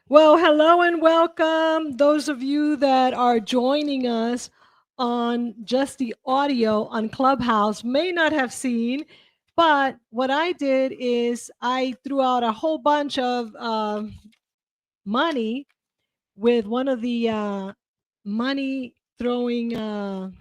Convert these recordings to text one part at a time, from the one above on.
Well, hello and welcome. Those of you that are joining us on just the audio on Clubhouse may not have seen, but what I did is I threw out a whole bunch of money with one of the money throwing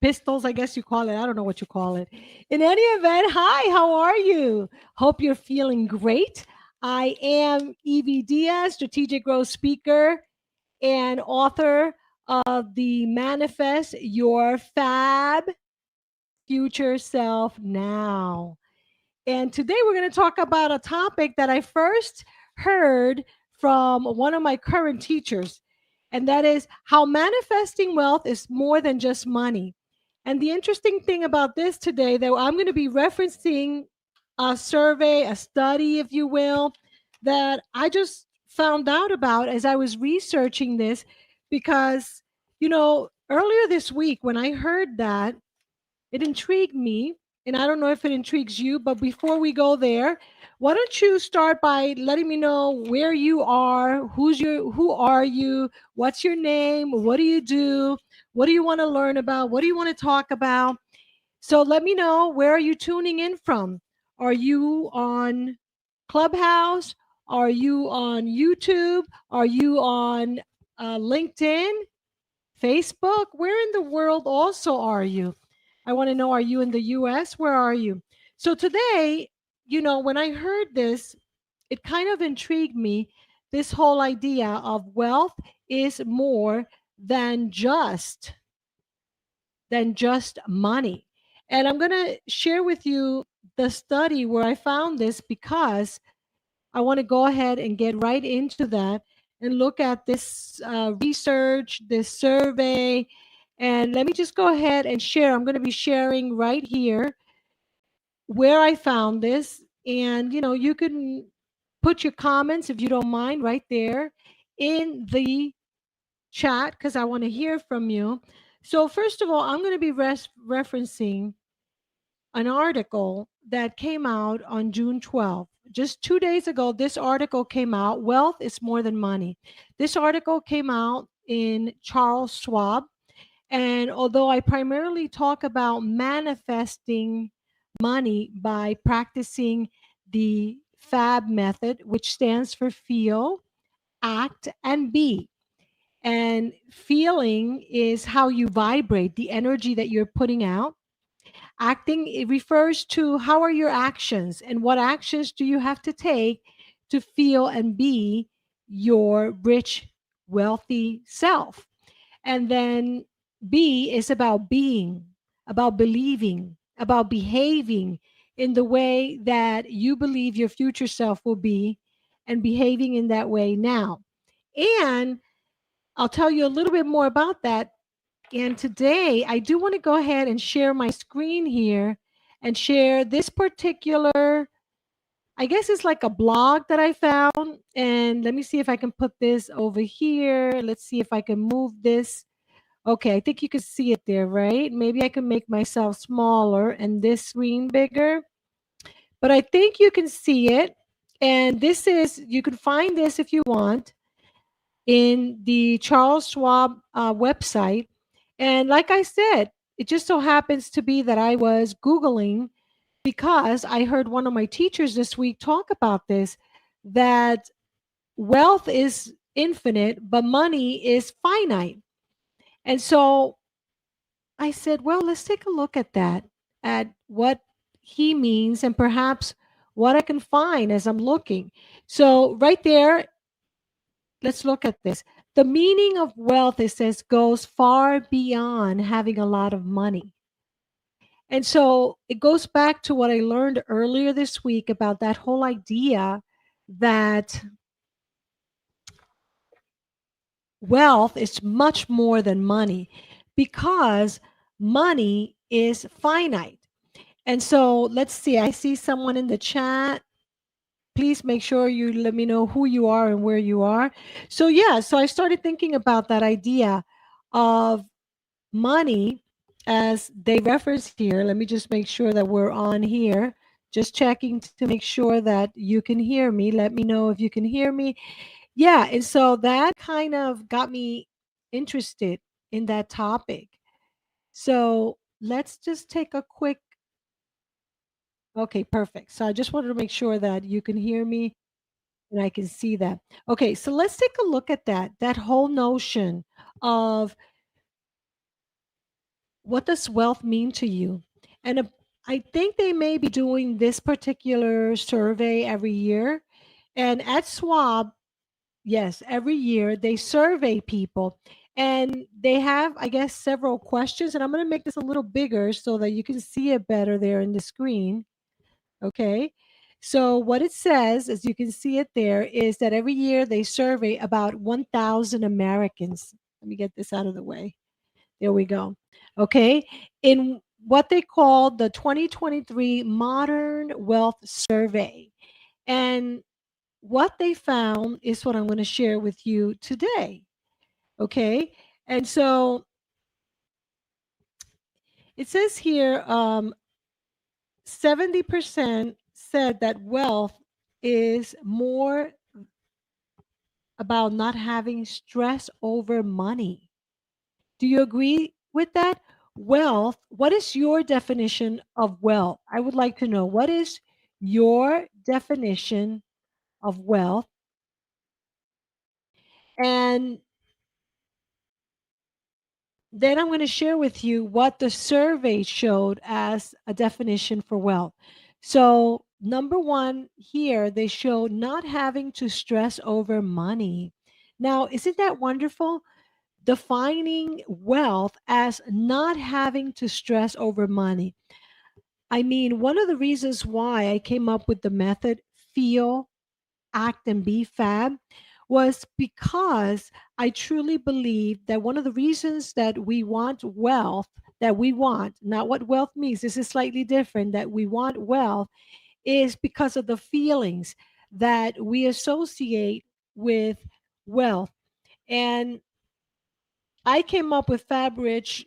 pistols, I guess you call it. I don't know what you call it. In any event, hi, how are you? Hope you're feeling great. I am Evie Diaz, strategic growth speaker and author of the Manifest Your Fab Future Self Now. And today we're going to talk about a topic that I first heard from one of my current teachers, and that is how manifesting wealth is more than just money. And the interesting thing about this today, that I'm going to be referencing a survey, a study, if you will, that I just found out about as I was researching this, because, earlier this week when I heard that, it intrigued me, and I don't know if it intrigues you, but before we go there, why don't you start by letting me know where you are, who are you, what's your name, what do you do, what do you want to learn about, what do you want to talk about? So let me know, where are you tuning in from? Are you on Clubhouse? Are you on YouTube? Are you on LinkedIn? Facebook? Where in the world also are you? I want to know, are you in the US? Where are you? So today, when I heard this, it kind of intrigued me, this whole idea of wealth is more than just money. And I'm going to share with you the study where I found this, because I want to go ahead and get right into that and look at this research, this survey. And let me just go ahead and share. I'm going to be sharing right here where I found this. And, you can put your comments, if you don't mind, right there in the chat, because I want to hear from you. So, first of all, I'm going to be referencing an article that came out on June 12th. Just 2 days ago, this article came out. Wealth is more than money. This article came out in Charles Schwab. And although I primarily talk about manifesting money by practicing the FAB method, which stands for feel, act, and be. And feeling is how you vibrate, the energy that you're putting out. Acting, it refers to how are your actions and what actions do you have to take to feel and be your rich, wealthy self. And then B is about being, about believing, about behaving in the way that you believe your future self will be, and behaving in that way now. And I'll tell you a little bit more about that. And today, I do want to go ahead and share my screen here and share this particular, I guess it's like a blog that I found. And let me see if I can put this over here. Let's see if I can move this. Okay, I think you can see it there, right? Maybe I can make myself smaller and this screen bigger, but I think you can see it. And this is, you can find this if you want in the Charles Schwab website. And like I said, it just so happens to be that I was Googling, because I heard one of my teachers this week talk about this, that wealth is infinite, but money is finite. And so I said, well, let's take a look at that, at what he means, and perhaps what I can find as I'm looking. So, right there, let's look at this. The meaning of wealth, it says, goes far beyond having a lot of money. And so it goes back to what I learned earlier this week about that whole idea that wealth is much more than money, because money is finite. And so let's see, I see someone in the chat. Please make sure you let me know who you are and where you are. So, yeah, so I started thinking about that idea of money as they reference here. Let me just make sure that we're on here Just checking to make sure that you can hear me. Let me know if you can hear me. Yeah, and so that kind of got me interested in that topic. So let's just take a quick. Okay, perfect. So I just wanted to make sure that you can hear me and I can see that. Okay, so let's take a look at that whole notion of what does wealth mean to you? And I think they may be doing this particular survey every year. And at Schwab, yes, every year they survey people and they have, I guess, several questions. And I'm going to make this a little bigger so that you can see it better there in the screen. Okay. So, what it says, as you can see it there, is that every year they survey about 1,000 Americans. Let me get this out of the way. There we go. Okay. In what they call the 2023 Modern Wealth Survey. And what they found is what I'm going to share with you today. Okay. And so it says here 70% said that wealth is more about not having stress over money. Do you agree with that? Wealth, what is your definition of wealth? I would like to know what is your definition of wealth? And then I'm going to share with you what the survey showed as a definition for wealth. So, number one, here they show not having to stress over money. Now, isn't that wonderful? Defining wealth as not having to stress over money. I mean, one of the reasons why I came up with the method feel, act, and be fab was because I truly believe that one of the reasons that we want wealth, that we want, not what wealth means, this is slightly different, that we want wealth is because of the feelings that we associate with wealth. And I came up with Fab Rich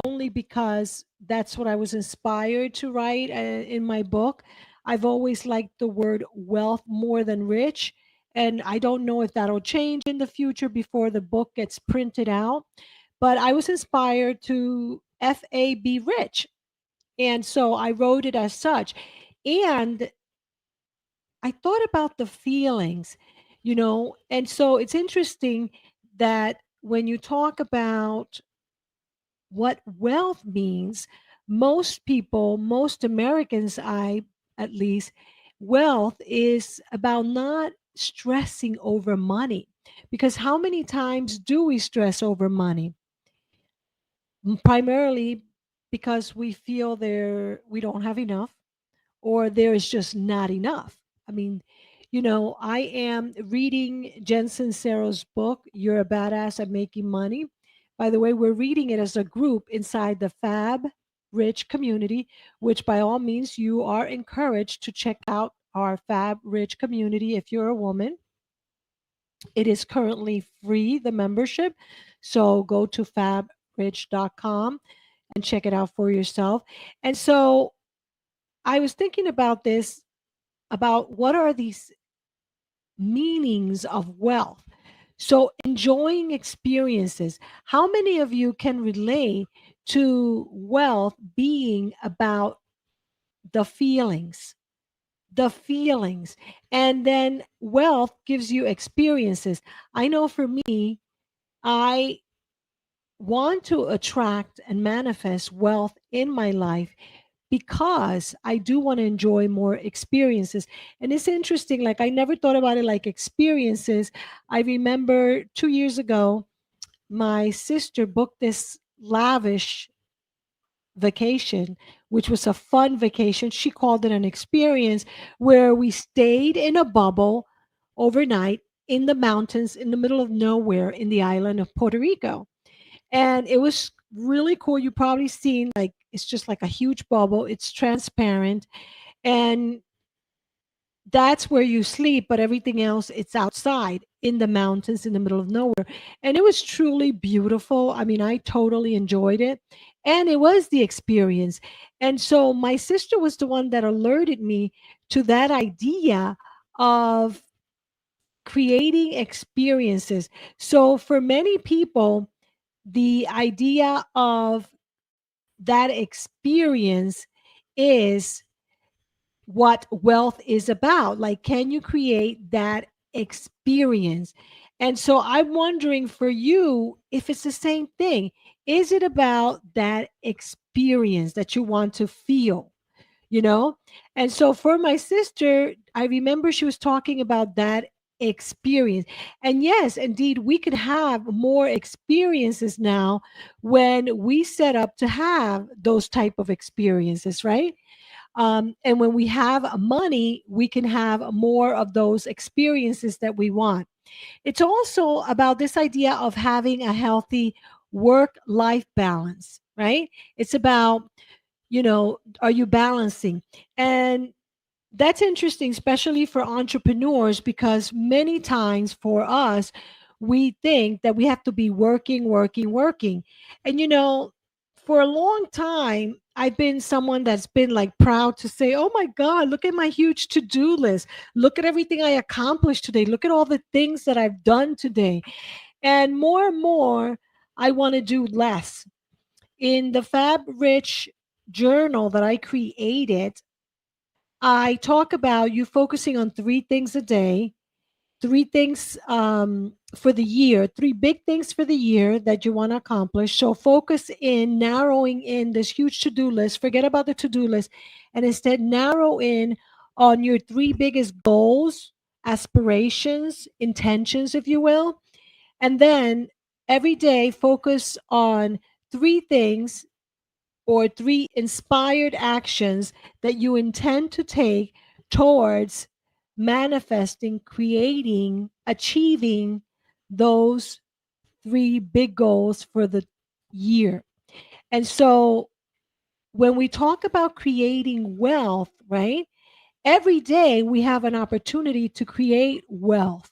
only because that's what I was inspired to write in my book. I've always liked the word wealth more than rich. And I don't know if that'll change in the future before the book gets printed out. But I was inspired to FAB rich. And so I wrote it as such. And I thought about the feelings, and so it's interesting that when you talk about what wealth means, most people, most Americans, I at least, wealth is about not stressing over money. Because how many times do we stress over money? Primarily because we feel we don't have enough or there is just not enough. I mean, I am reading Jensen Sero's book, You're a Badass at Making Money. By the way, we're reading it as a group inside the Fab Rich community, which by all means, you are encouraged to check out our Fab Rich community if you're a woman. It is currently free, the membership. So go to fabrich.com and check it out for yourself. And so I was thinking about this, about what are these meanings of wealth. So, enjoying experiences. How many of you can relate to wealth being about the feelings? The feelings. And then wealth gives you experiences. I know for me, I want to attract and manifest wealth in my life because I do want to enjoy more experiences. And it's interesting, like I never thought about it like experiences. I remember 2 years ago, my sister booked this lavish vacation, which was a fun vacation. She called it an experience where we stayed in a bubble overnight in the mountains in the middle of nowhere in the island of Puerto Rico. And it was really cool. You probably seen like it's just like a huge bubble. It's transparent and that's where you sleep, but everything else it's outside in the mountains in the middle of nowhere. And it was truly beautiful. I mean, I totally enjoyed it. And it was the experience. And so my sister was the one that alerted me to that idea of creating experiences. So for many people, the idea of that experience is what wealth is about. Like, can you create that experience? And so I'm wondering for you if it's the same thing. Is it about that experience that you want to feel? You know? And so for my sister, I remember she was talking about that experience. And yes, indeed, we could have more experiences now when we set up to have those type of experiences, right? And when we have money, we can have more of those experiences that we want. It's also about this idea of having a healthy work life balance, right? It's about, are you balancing? And that's interesting, especially for entrepreneurs, because many times for us, we think that we have to be working, working, working. And, for a long time, I've been someone that's been like proud to say, oh my God, look at my huge to do list. Look at everything I accomplished today. Look at all the things that I've done today. And more, I want to do less. In the Fab Rich journal that I created, I talk about you focusing on three things a day, three things for the year, three big things for the year that you want to accomplish. So focus in narrowing in this huge to do list. Forget about the to do list and instead narrow in on your three biggest goals, aspirations, intentions, if you will. And then every day focus on three things or three inspired actions that you intend to take towards manifesting, creating, achieving those three big goals for the year. And so when we talk about creating wealth, right? Every day we have an opportunity to create wealth.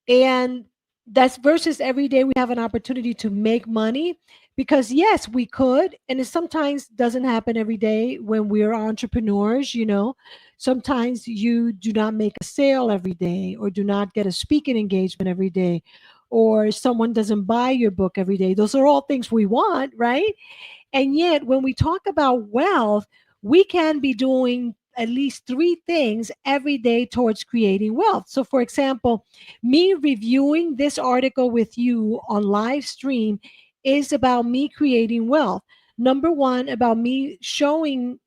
And that's versus every day we have an opportunity to make money, because yes, we could, and it sometimes doesn't happen every day when we're entrepreneurs. Sometimes you do not make a sale every day, or do not get a speaking engagement every day, or someone doesn't buy your book every day. Those are all things we want, right? And yet, when we talk about wealth, we can be doing at least three things every day towards creating wealth. So, for example, me reviewing this article with you on live stream is about me creating wealth. Number one, about me showing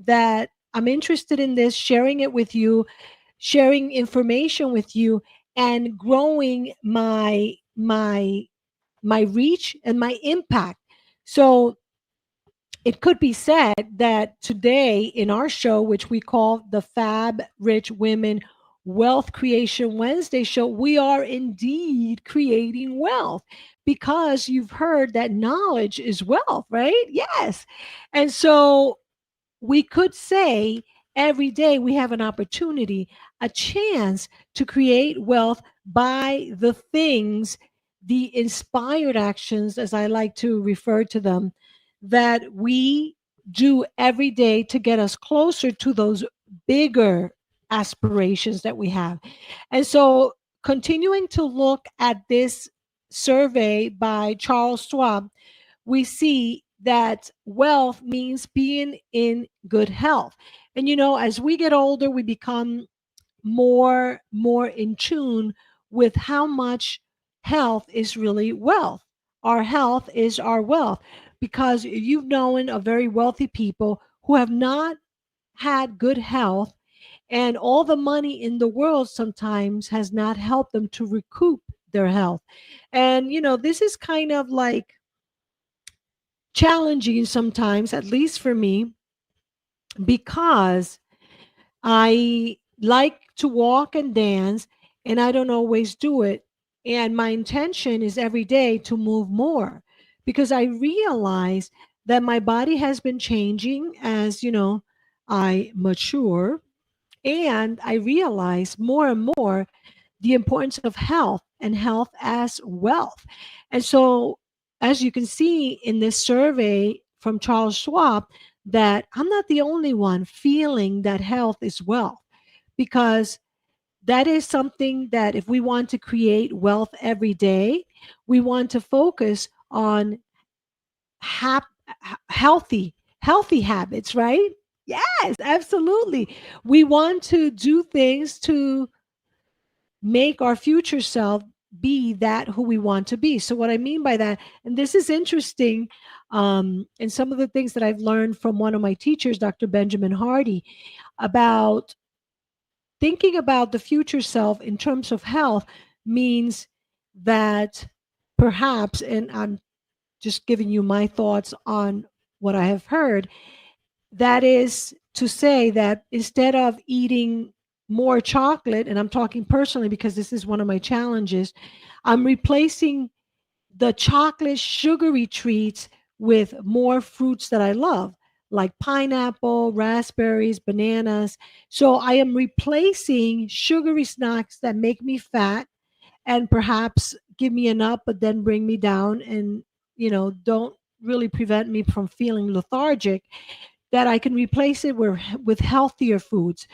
that I'm interested in this, sharing it with you, sharing information with you, and growing my reach and my impact. So it could be said that today in our show, which we call the Fab Rich Women Wealth Creation Wednesday show, we are indeed creating wealth, because you've heard that knowledge is wealth, right? Yes. And so we could say every day we have an opportunity, a chance to create wealth by the things, the inspired actions, as I like to refer to them, that we do every day to get us closer to those bigger aspirations that we have. And so, continuing to look at this survey by Charles Schwab, we see that wealth means being in good health. And as we get older, we become more in tune with how much health is really wealth. Our health is our wealth, because you've known of very wealthy people who have not had good health, and all the money in the world sometimes has not helped them to recoup their health. And this is kind of like challenging sometimes, at least for me, because I like to walk and dance, and I don't always do it. And my intention is every day to move more, because I realize that my body has been changing as, I mature. And I realize more and more the importance of health and health as wealth. And so, as you can see in this survey from Charles Schwab that I'm not the only one feeling that health is wealth, because that is something that if we want to create wealth every day, we want to focus on hap- healthy habits, right? Yes, absolutely. We want to do things to make our future self be that who we want to be. So what I mean by that, and this is interesting, and some of the things that I've learned from one of my teachers, Dr. Benjamin Hardy, about thinking about the future self in terms of health means that perhaps, and I'm just giving you my thoughts on what I have heard, that is to say that instead of eating more chocolate, and I'm talking personally because this is one of my challenges, I'm replacing the chocolate sugary treats with more fruits that I love, like pineapple, raspberries, bananas. So I am replacing sugary snacks that make me fat and perhaps give me an up, but then bring me down and, don't really prevent me from feeling lethargic, that I can replace it with healthier foods.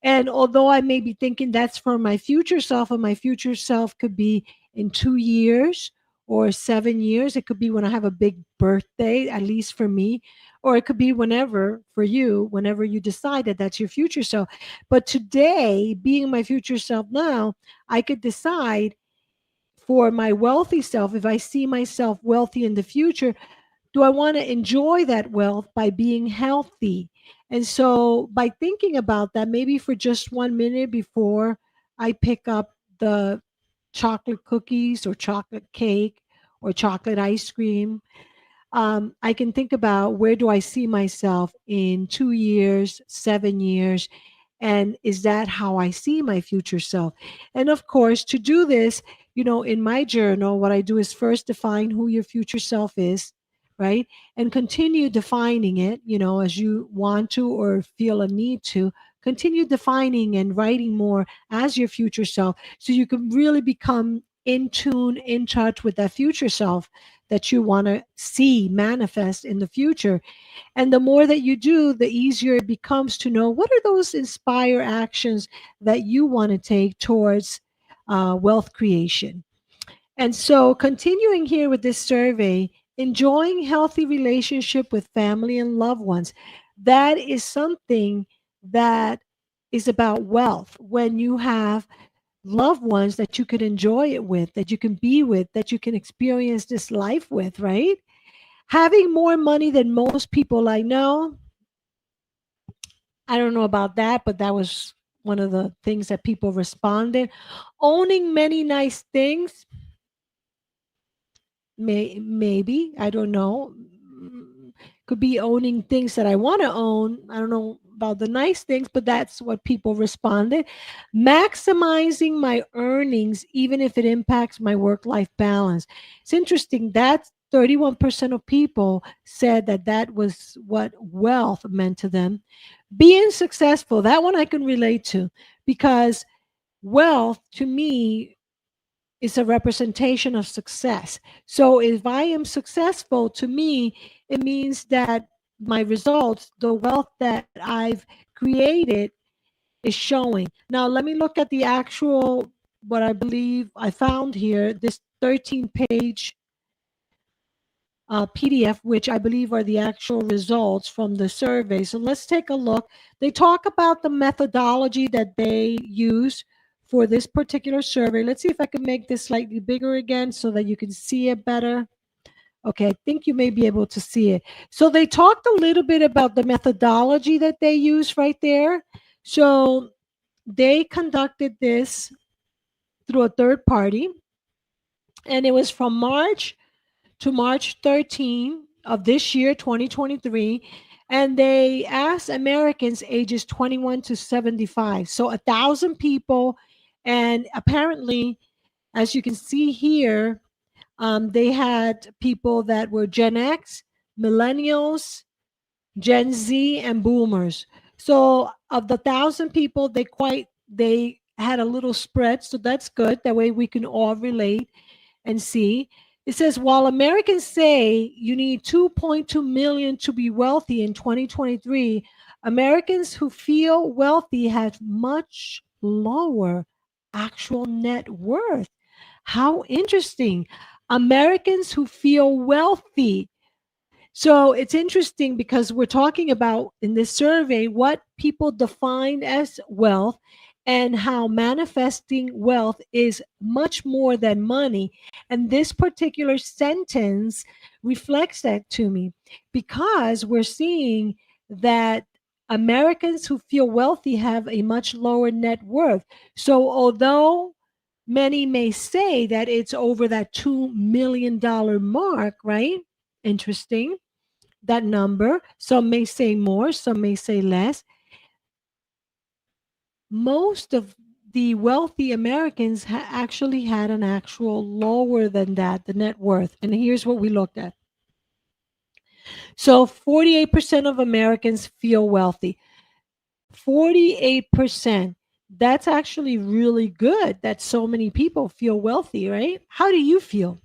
And although I may be thinking that's for my future self, and my future self could be in 2 years or 7 years, it could be when I have a big birthday, at least for me, or it could be whenever for you, whenever you decide that that's your future self. But today, being my future self now, I could decide for my wealthy self, if I see myself wealthy in the future, do I want to enjoy that wealth by being healthy? And so, by thinking about that, maybe for just 1 minute before I pick up the chocolate cookies or chocolate cake or chocolate ice cream, I can think about where do I see myself in 2 years, 7 years, and is that how I see my future self? And of course, to do this, in my journal, what I do is first define who your future self is, right? And continue defining it, as you want to or feel a need to. Continue defining and writing more as your future self so you can really become in tune, in touch with that future self that you want to see manifest in the future. And the more that you do, the easier it becomes to know what are those inspire actions that you want to take towards wealth creation. And so, continuing here with this survey, enjoying healthy relationship with family and loved ones, that is something that is about wealth. When you have loved ones that you could enjoy it with, that you can be with, that you can experience this life with, right? Having more money than most people I know, I don't know about that, but that was one of the things that people responded. Owning many nice things, maybe, I don't know. Could be owning things that I want to own. I don't know about the nice things, but that's what people responded. Maximizing my earnings, even if it impacts my work life balance. It's interesting that 31% of people said that that was what wealth meant to them. Being successful, that one I can relate to, because wealth to me is a representation of success. So if I am successful, to me, it means that my results, the wealth that I've created, is showing. Now, let me look at the actual, what I believe I found here, this 13-page PDF, which I believe are the actual results from the survey. So let's take a look. They talk about the methodology that they use for this particular survey. Let's see if I can make this slightly bigger again so that you can see it better. Okay, I think you may be able to see it. So they talked a little bit about the methodology that they use right there. So they conducted this through a third party, and it was from March to March 13 of this year, 2023. And they asked Americans ages 21 to 75. So 1,000 people. And apparently, as you can see here, they had people that were Gen X, millennials, Gen Z, and boomers. So of the 1,000 people, they had a little spread. So that's good. That way we can all relate and see. It says while Americans say you need 2.2 million to be wealthy in 2023, Americans who feel wealthy have much lower actual net worth. How interesting. Americans who feel wealthy, so it's interesting because we're talking about in this survey what people define as wealth and how manifesting wealth is much more than money. And this particular sentence reflects that to me because we're seeing that Americans who feel wealthy have a much lower net worth. So although many may say that it's over that $2 million mark, right? Interesting, that number. Some may say more, some may say less. Most of the wealthy Americans actually had an actual lower than that, the net worth. And here's what we looked at. So 48% of Americans feel wealthy. 48%. That's actually really good that so many people feel wealthy, right? How do you feel?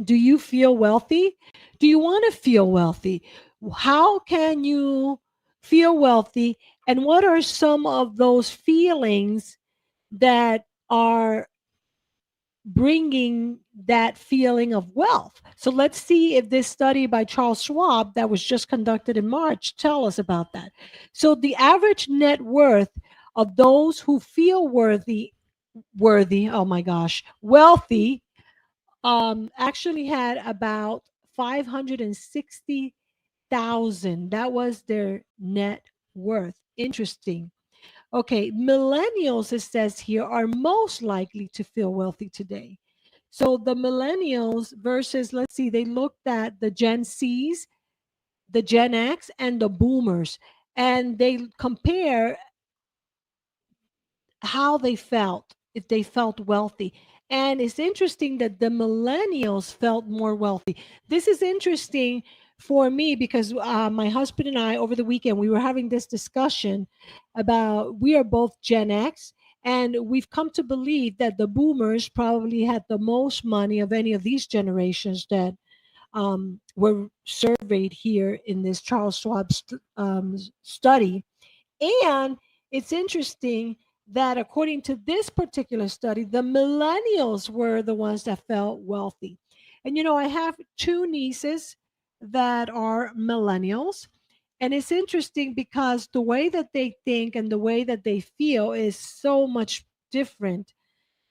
Do you feel wealthy? Do you want to feel wealthy? How can you feel wealthy? And what are some of those feelings that are bringing that feeling of wealth? So let's see if this study by Charles Schwab that was just conducted in March tell us about that. So the average net worth of those who feel oh my gosh, wealthy, actually had about 560,000. That was their net worth. Interesting. Okay, millennials, it says here, are most likely to feel wealthy today. So the millennials versus, let's see, they looked at the Gen C's, the Gen X, and the boomers, and they compare how they felt, if they felt wealthy. And it's interesting that the millennials felt more wealthy. This is interesting for me because my husband and I, over the weekend, we were having this discussion about we are both Gen X, and we've come to believe that the boomers probably had the most money of any of these generations that were surveyed here in this Charles Schwab study. And it's interesting that according to this particular study, the millennials were the ones that felt wealthy. And I have two nieces that are millennials. And it's interesting because the way that they think and the way that they feel is so much different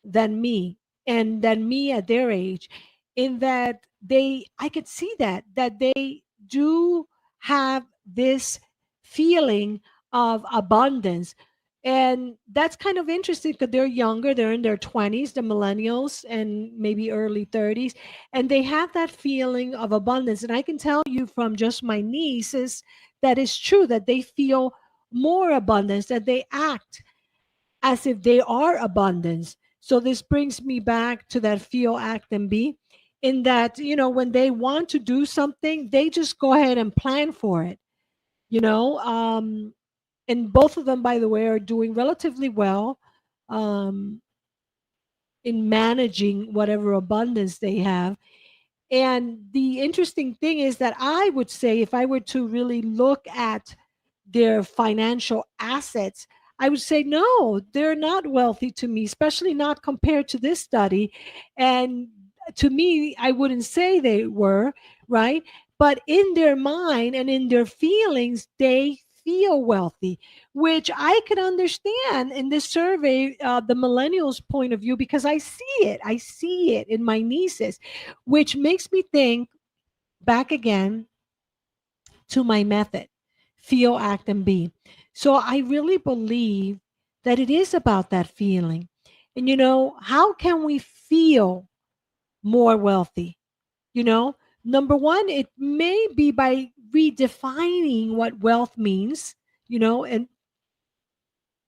than me and than me at their age, in that I could see that they do have this feeling of abundance. And that's kind of interesting because they're younger, they're in their 20s, the millennials, and maybe early 30s, and they have that feeling of abundance. And I can tell you from just my nieces that it's true that they feel more abundance, that they act as if they are abundance. So this brings me back to that feel, act, and be, in that, when they want to do something, they just go ahead and plan for it, you know. And both of them, by the way, are doing relatively well um, in managing whatever abundance they have. And the interesting thing is that I would say, if I were to really look at their financial assets, I would say, no, they're not wealthy to me, especially not compared to this study. And to me, I wouldn't say they were, right? But in their mind and in their feelings, they feel wealthy, which I could understand in this survey, the millennials' point of view, because I see it. I see it in my nieces, which makes me think back again to my method, feel, act, and be. So I really believe that it is about that feeling. And how can we feel more wealthy? Number one, it may be by redefining what wealth means, and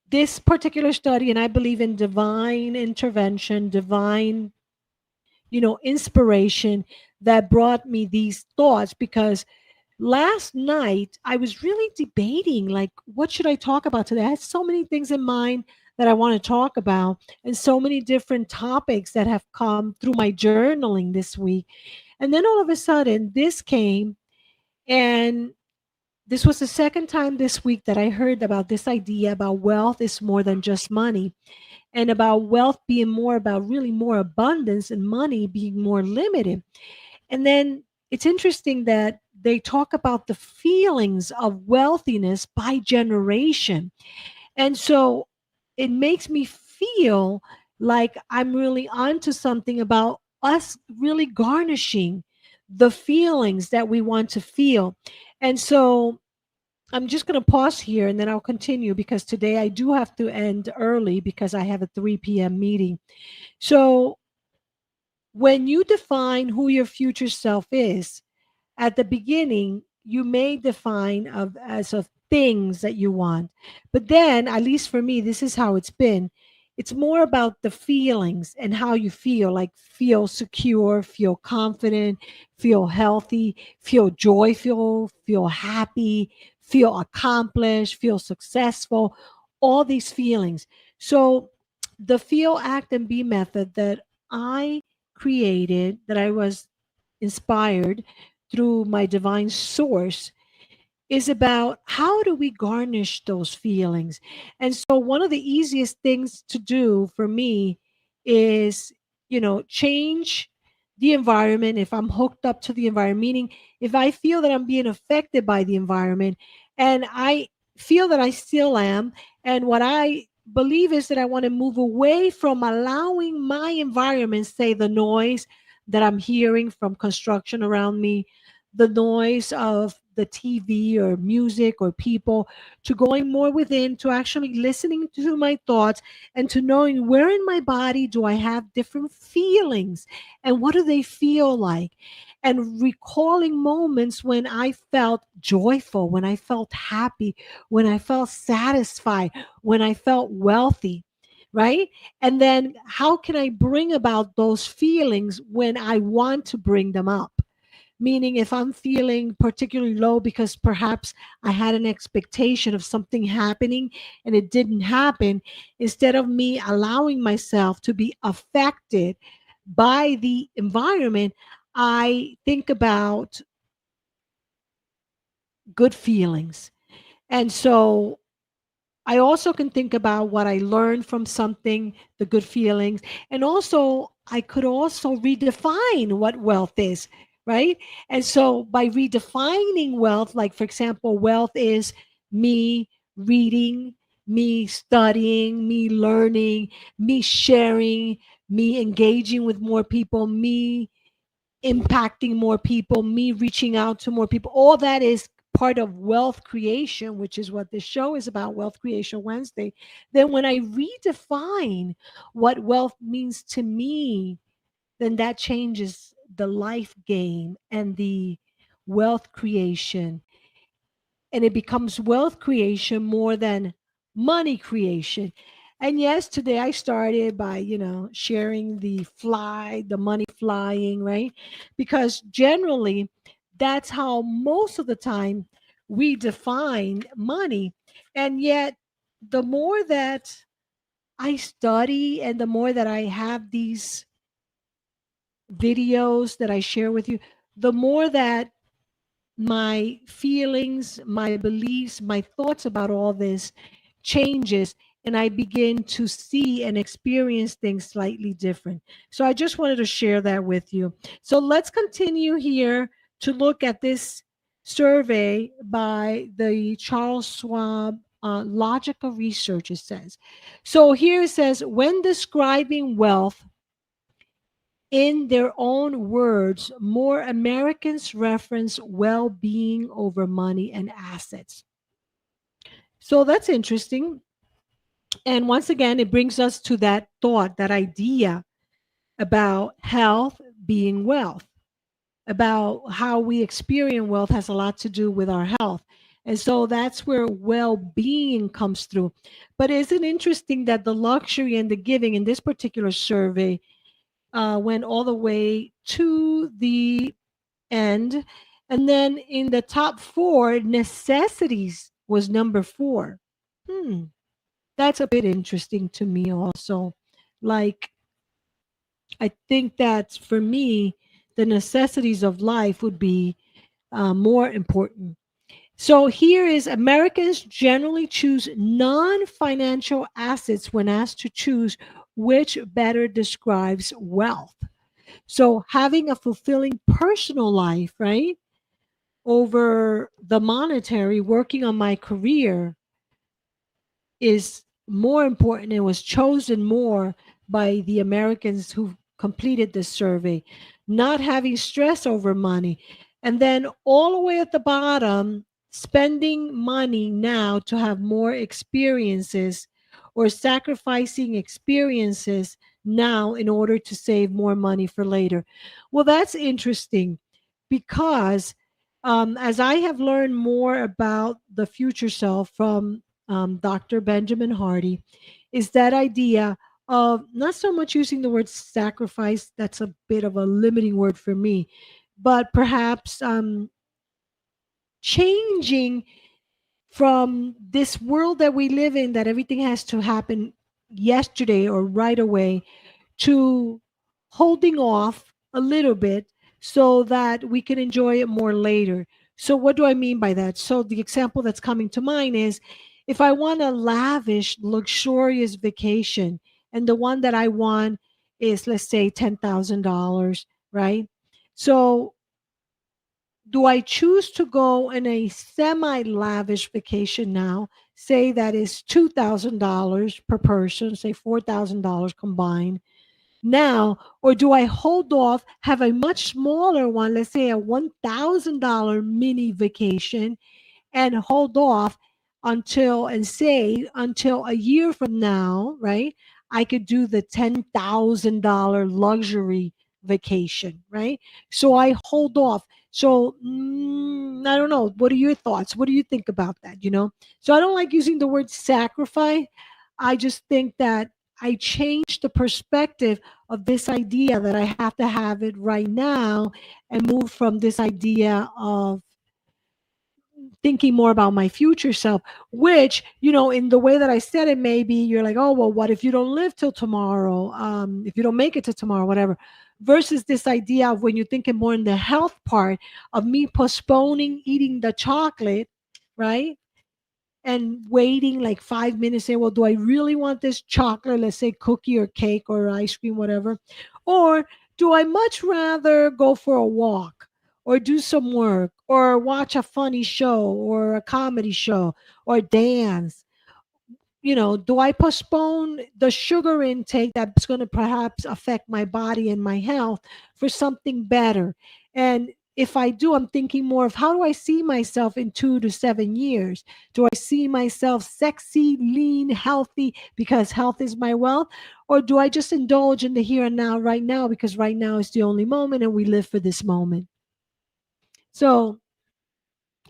this particular study, and I believe in divine intervention, divine, inspiration that brought me these thoughts, because last night I was really debating, like, what should I talk about today? I had so many things in mind that I want to talk about, and so many different topics that have come through my journaling this week. And then all of a sudden, this came, and this was the second time this week that I heard about this idea about wealth is more than just money, and about wealth being more about really more abundance and money being more limited. And then it's interesting that they talk about the feelings of wealthiness by generation. And so it makes me feel like I'm really onto something about us really garnishing the feelings that we want to feel. And so I'm just going to pause here and then I'll continue because today I do have to end early because I have a 3 p.m. meeting. So when you define who your future self is, at the beginning you may define of as of things that you want, but then at least for me this is how it's been. It's more about the feelings and how you feel, like feel secure, feel confident, feel healthy, feel joyful, feel happy, feel accomplished, feel successful, all these feelings. So the feel act and be method that I created, that I was inspired through my divine source, is about how do we garnish those feelings. And so one of the easiest things to do for me is, change the environment. If I'm hooked up to the environment, meaning if I feel that I'm being affected by the environment, and I feel that I still am, and what I believe is that I want to move away from allowing my environment, say the noise that I'm hearing from construction around me, the noise of the TV or music or people, to going more within, to actually listening to my thoughts, and to knowing where in my body do I have different feelings and what do they feel like, and recalling moments when I felt joyful, when I felt happy, when I felt satisfied, when I felt wealthy. Right. And then how can I bring about those feelings when I want to bring them up? Meaning, if I'm feeling particularly low because perhaps I had an expectation of something happening and it didn't happen, instead of me allowing myself to be affected by the environment, I think about good feelings. And so I also can think about what I learned from something, the good feelings, and also I could also redefine what wealth is, right? And so by redefining wealth, like for example, wealth is me reading, me studying, me learning, me sharing, me engaging with more people, me impacting more people, me reaching out to more people. All that is part of wealth creation, which is what this show is about, Wealth Creation Wednesday. Then when I redefine what wealth means to me, then that changes the life game and the wealth creation, and it becomes wealth creation more than money creation. And yes, today I started by, sharing the money flying, right? Because generally, that's how most of the time we define money. And yet, the more that I study and the more that I have these videos that I share with you, the more that my feelings, my beliefs, my thoughts about all this changes, and I begin to see and experience things slightly different. So I just wanted to share that with you. So let's continue here to look at this survey by the Charles Schwab Logical Research, it says. So here it says, when describing wealth, in their own words, more Americans reference well being over money and assets. So that's interesting. And once again, it brings us to that thought, that idea about health being wealth, about how we experience wealth has a lot to do with our health. And so that's where well being comes through. But isn't it interesting that the luxury and the giving in this particular survey went all the way to the end. And then in the top four, necessities was number four. Hmm. that's a bit interesting to me also. Like, I think that for me, the necessities of life would be more important. So here is Americans generally choose non financial assets when asked to choose which better describes wealth. So having a fulfilling personal life, right, over the monetary, working on my career is more important and was chosen more by the Americans who completed this survey, not having stress over money. And then all the way at the bottom, spending money now to have more experiences or sacrificing experiences now in order to save more money for later. Well, that's interesting because as I have learned more about the future self from Dr. Benjamin Hardy, is that idea of not so much using the word sacrifice, that's a bit of a limiting word for me, but perhaps changing from this world that we live in, that everything has to happen yesterday or right away, to holding off a little bit so that we can enjoy it more later. So, what do I mean by that? So, the example that's coming to mind is if I want a lavish, luxurious vacation, and the one that I want is, let's say, $10,000, right? So, do I choose to go in a semi lavish vacation now? Say that is $2,000 per person, say $4,000 combined now, or do I hold off, have a much smaller one, let's say a $1,000 mini vacation, and hold off until and say until a year from now, right? I could do the $10,000 luxury vacation, right? So I hold off. So I don't know. What are your thoughts? What do you think about that? So I don't like using the word sacrifice. I just think that I change the perspective of this idea that I have to have it right now and move from this idea of thinking more about my future self, which, in the way that I said it, maybe you're like, oh, well, what if you don't live till tomorrow? If you don't make it to tomorrow, whatever. Versus this idea of when you're thinking more in the health part of me postponing eating the chocolate, right? And waiting like 5 minutes, say, well, do I really want this chocolate, let's say cookie or cake or ice cream, whatever? Or do I much rather go for a walk or do some work or watch a funny show or a comedy show or dance? Do I postpone the sugar intake that's going to perhaps affect my body and my health for something better? And if I do, I'm thinking more of how do I see myself in 2 to 7 years? Do I see myself sexy, lean, healthy because health is my wealth? Or do I just indulge in the here and now right now because right now is the only moment and we live for this moment? So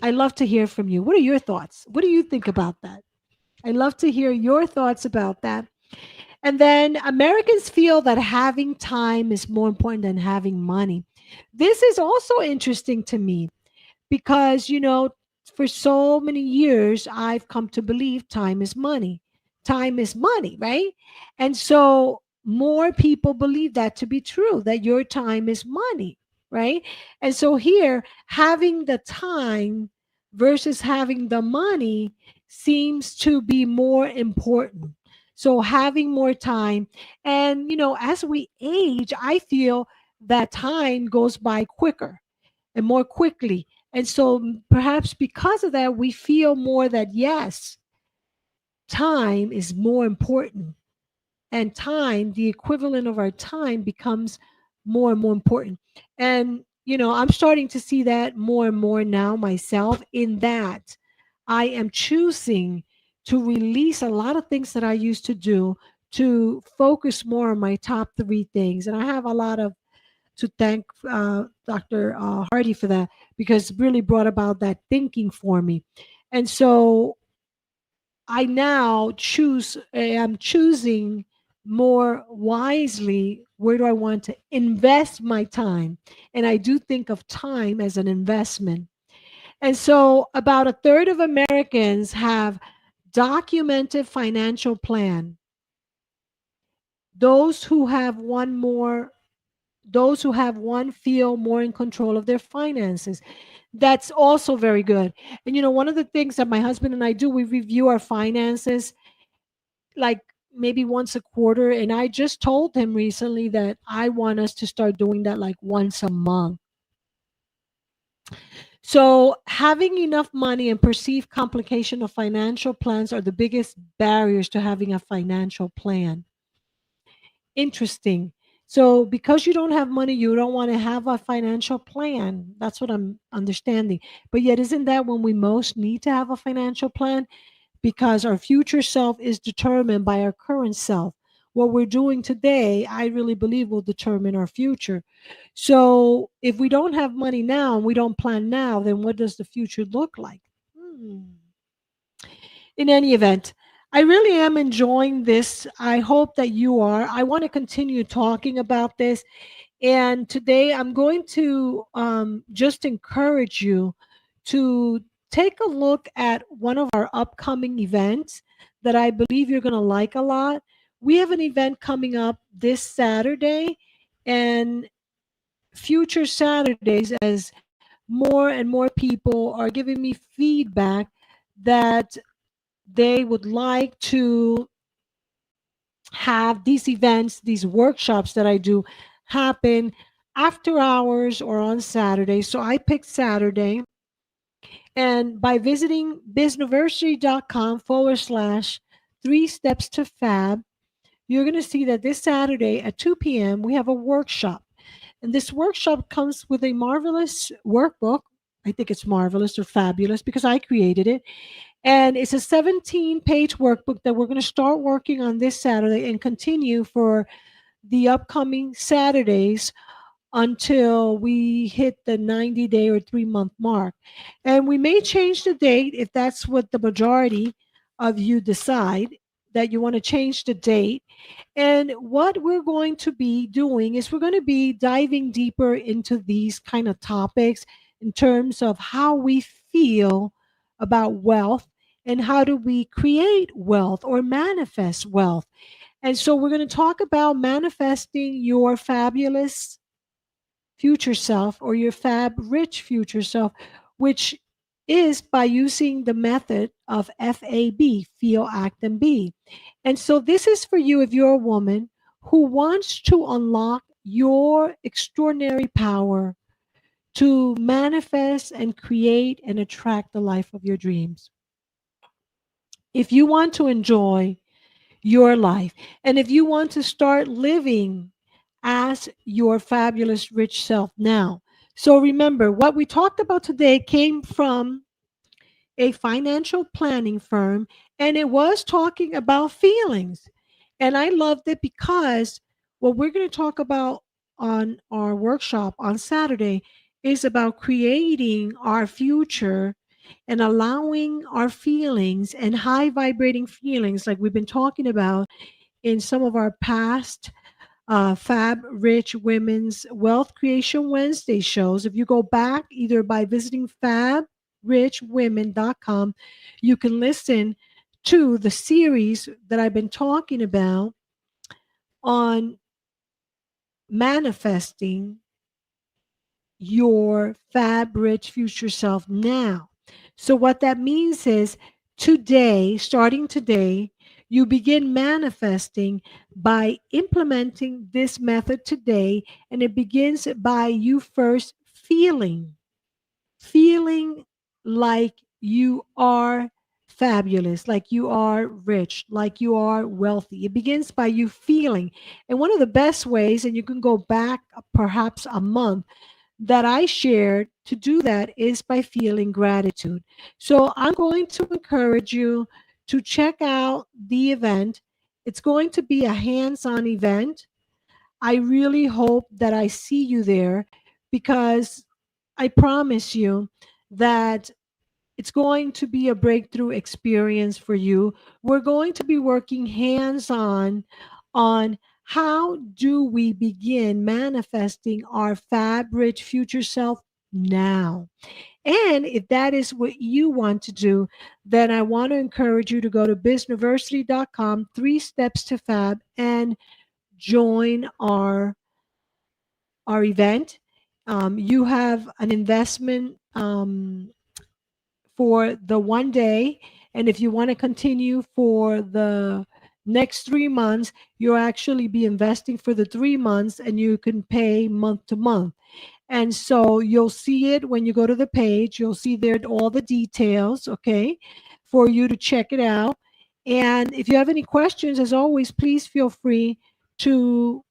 I love to hear from you. What are your thoughts? What do you think about that? I love to hear your thoughts about that. And then Americans feel that having time is more important than having money. This is also interesting to me because, for so many years, I've come to believe time is money. Time is money, right? And so more people believe that to be true, that your time is money, right? And so here, having the time versus having the money seems to be more important. So having more time. And, as we age, I feel that time goes by quicker and more quickly. And so perhaps because of that, we feel more that yes, time is more important. And time, the equivalent of our time, becomes more and more important. And, I'm starting to see that more and more now myself, in that I am choosing to release a lot of things that I used to do to focus more on my top three things. And I have a lot of to thank Dr. Hardy for that because it really brought about that thinking for me. And so I now I'm choosing more wisely where do I want to invest my time. And I do think of time as an investment. And so about a third of Americans have documented financial plan. Those who have one more those who have one feel more in control of their finances. That's also very good. And one of the things that my husband and I do, we review our finances like maybe once a quarter. And I just told him recently that I want us to start doing that like once a month. So, having enough money and perceived complication of financial plans are the biggest barriers to having a financial plan. Interesting. So, because you don't have money, you don't want to have a financial plan. That's what I'm understanding. But yet, isn't that when we most need to have a financial plan? Because our future self is determined by our current self. What we're doing today, I really believe, will determine our future. So if we don't have money now and we don't plan now, then what does the future look like? Hmm. In any event, I really am enjoying this. I hope that you are. I want to continue talking about this. And today I'm going to just encourage you to take a look at one of our upcoming events that I believe you're going to like a lot. We have an event coming up this Saturday and future Saturdays as more and more people are giving me feedback that they would like to have these events, these workshops that I do happen after hours or on Saturday. So I picked Saturday. And by visiting bizniversity.com/ three steps to fab, you're going to see that this Saturday at 2 p.m., we have a workshop. And this workshop comes with a marvelous workbook. I think it's marvelous or fabulous because I created it. And it's a 17-page workbook that we're going to start working on this Saturday and continue for the upcoming Saturdays until we hit the 90-day or 3-month mark. And we may change the date if that's what the majority of you decide that you want to change the date. And what we're going to be doing is we're going to be diving deeper into these kind of topics in terms of how we feel about wealth and how do we create wealth or manifest wealth. And so we're going to talk about manifesting your fabulous future self or your fab rich future self, which is by using the method of FAB, feel, act, and be. And so this is for you if you're a woman who wants to unlock your extraordinary power to manifest and create and attract the life of your dreams. If you want to enjoy your life and if you want to start living as your fabulous rich self now. So remember, what we talked about today came from a financial planning firm, and it was talking about feelings. And I loved it because what we're going to talk about on our workshop on Saturday is about creating our future and allowing our feelings and high vibrating feelings, like we've been talking about in some of our past Fab Rich Women's Wealth Creation Wednesday shows. If you go back either by visiting fabrichwomen.com, you can listen to the series that I've been talking about on manifesting your fab rich future self now. So, what that means is today, starting today, you begin manifesting by implementing this method today, and it begins by you first feeling like you are fabulous, like you are rich, like you are wealthy. It begins by you feeling. And one of the best ways, and you can go back perhaps a month, that I shared to do that is by feeling gratitude. So I'm going to encourage you to check out the event. It's going to be a hands on event. I really hope that I see you there because I promise you that it's going to be a breakthrough experience for you. We're going to be working hands on how do we begin manifesting our fab rich future self now. And if that is what you want to do, then I want to encourage you to go to bizniversity.com, 3 steps to fab, and join our event. You have an investment for the one day. And if you want to continue for the next 3 months, you'll actually be investing for the 3 months and you can pay month to month. And so you'll see it when you go to the page. You'll see there all the details, okay, for you to check it out. And if you have any questions, as always, please feel free to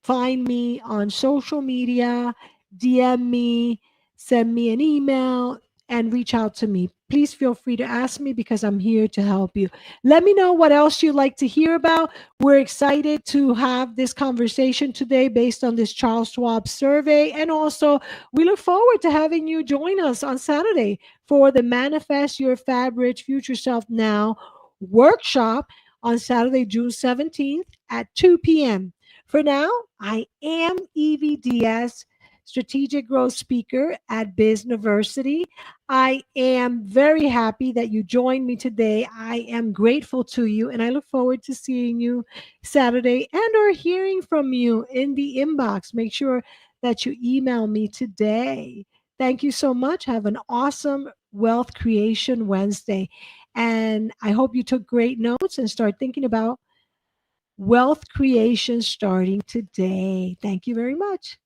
find me on social media, DM me, send me an email, and reach out to me. Please feel free to ask me because I'm here to help you. Let me know what else you'd like to hear about. We're excited to have this conversation today based on this Charles Schwab survey. And also, we look forward to having you join us on Saturday for the Manifest Your Fab Rich Future Self Now workshop on Saturday, June 17th at 2 p.m. For now, I am Evie Diaz, strategic growth speaker at Bizniversity. I am very happy that you joined me today. I am grateful to you, and I look forward to seeing you Saturday and or hearing from you in the inbox. Make sure that you email me today. Thank you so much. Have an awesome Wealth Creation Wednesday. And I hope you took great notes and start thinking about wealth creation starting today. Thank you very much.